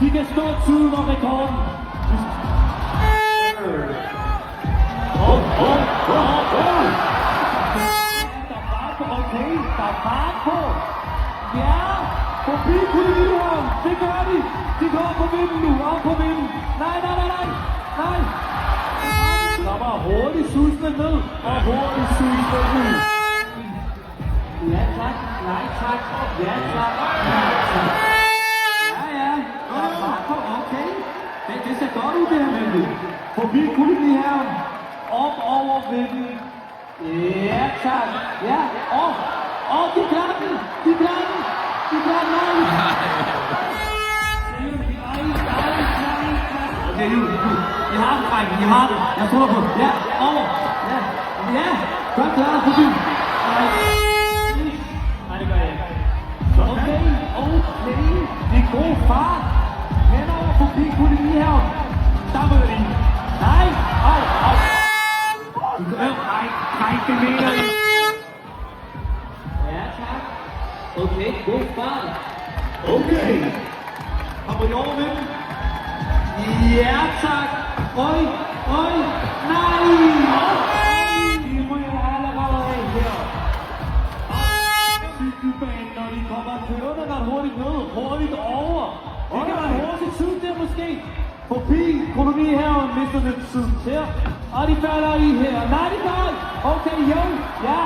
De kan stå tiden og rekorden. Okay, der er fart på. Ja, forbi Kolonihøjen. Det gør de. De går på vinden nu. Op på vinden. Nej. Der var hurtigt susende ned. Og hurtigt susende ud. Ja tak. Nej tak. Ja tak. Ja tak. Ja. Der er fart på. Okay. Det ser godt ud det her nemlig. Forbi Kolonihøjen. Op over vinden. Ja, tak. Ja, og de klarer den. Nej. Okay, I har det, drenge. I har det. Jeg tror på. Ja, over. Ja, godt klaret på byen. Nej, det gør jeg ikke. Okay. Det er god fart. Henover forbi Kolonihøjen. Der møder de. Nej, au. Nej, det mener jeg. Ja, tak. Okay, god fart. Okay. Kommer I over med den? Ja, tak. Øj. Nej. De ryger allerede af her. Cykelbanen, når de kommer kørende ret hurtigt ned. Hurtigt over. Det kan være en hurtig tid der måske. Forbi Kolonihøjen mister lidt tid her. Og de falder i her. Nej, de gør. Okay, jo. Ja.